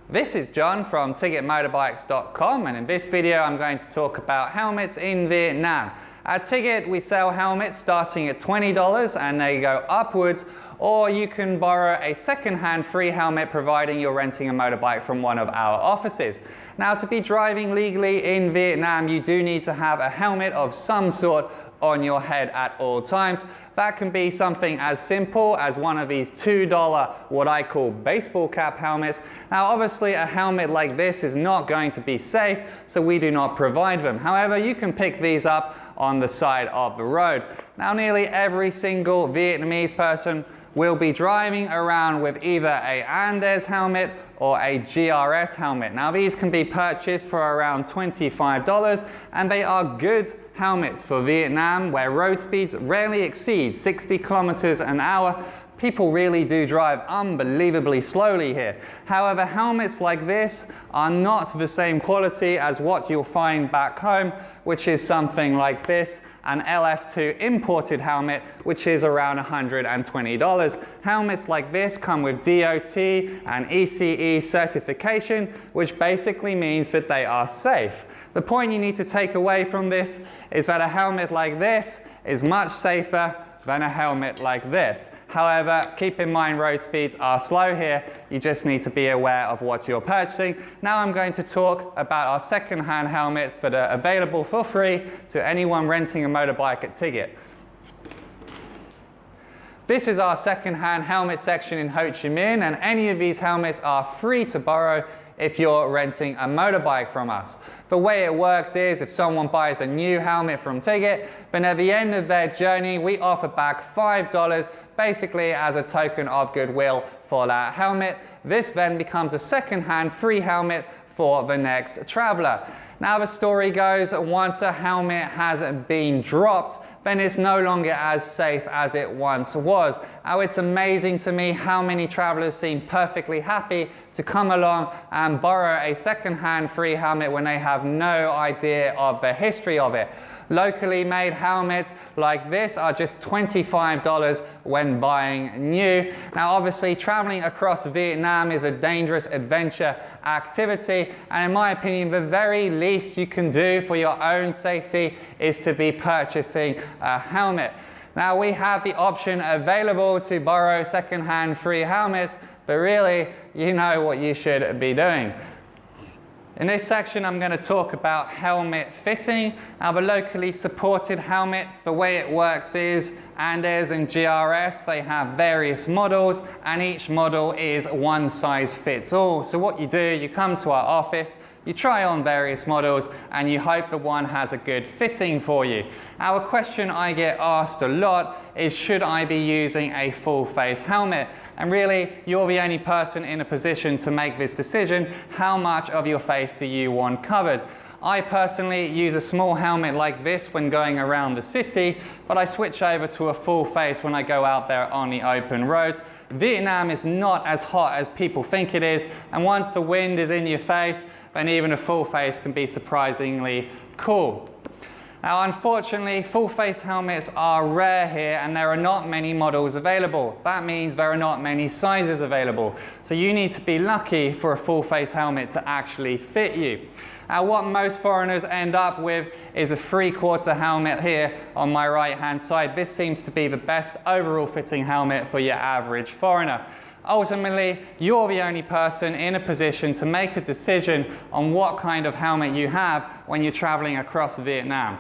This is John from TigitMotorbikes.com, and in this video I'm going to talk about helmets in Vietnam. At Tigit we sell helmets starting at $20 and they go upwards, or you can borrow a second-hand free helmet providing you're renting a motorbike from one of our offices. Now, to be driving legally in Vietnam you do need to have a helmet of some sort on your head at all times. That can be something as simple as one of these $2 what I call baseball cap helmets. Now obviously a helmet like this is not going to be safe, so we do not provide them. However, you can pick these up on the side of the road. Now nearly every single Vietnamese person will be driving around with either a Andes helmet or a GRS helmet. Now these can be purchased for around $25 and they are good helmets for Vietnam, where road speeds rarely exceed 60 kilometers an hour. People really do drive unbelievably slowly here. However, helmets like this are not the same quality as what you'll find back home, which is something like this, an LS2 imported helmet, which is around $120. Helmets like this come with DOT and ECE certification, which basically means that they are safe. The point you need to take away from this is that a helmet like this is much safer than a helmet like this. However, keep in mind road speeds are slow here. You just need to be aware of what you're purchasing. Now I'm going to talk about our second-hand helmets that are available for free to anyone renting a motorbike at Tigit. This is our second-hand helmet section in Ho Chi Minh, and any of these helmets are free to borrow if you're renting a motorbike from us. The way it works is if someone buys a new helmet from Tigit, then at the end of their journey we offer back $5 basically as a token of goodwill for that helmet. This then becomes a second-hand free helmet for the next traveler. Now the story goes, once a helmet has been dropped, then it's no longer as safe as it once was. Now it's amazing to me how many travelers seem perfectly happy to come along and borrow a second-hand free helmet when they have no idea of the history of it. Locally made helmets like this are just $25 when buying new. Now obviously traveling across Vietnam is a dangerous adventure activity, and in my opinion the very least you can do for your own safety is to be purchasing a helmet. Now we have the option available to borrow second-hand free helmets, but really you know what you should be doing. In this section I'm going to talk about helmet fitting. Now the locally supported helmets, the way it works is Andes and GRS, they have various models and each model is one size fits all. So what you do, you come to our office, you try on various models and you hope the one has a good fitting for you. Now a question I get asked a lot is, should I be using a full face helmet? And really, you're the only person in a position to make this decision. How much of your face do you want covered? I personally use a small helmet like this when going around the city, but I switch over to a full face when I go out there on the open roads. Vietnam is not as hot as people think it is, and once the wind is in your face, then even a full face can be surprisingly cool. Now unfortunately, full face helmets are rare here and there are not many models available. That means there are not many sizes available. So you need to be lucky for a full face helmet to actually fit you. Now what most foreigners end up with is a 3/4 helmet here on my right hand side. This seems to be the best overall fitting helmet for your average foreigner. Ultimately, you're the only person in a position to make a decision on what kind of helmet you have when you're traveling across Vietnam.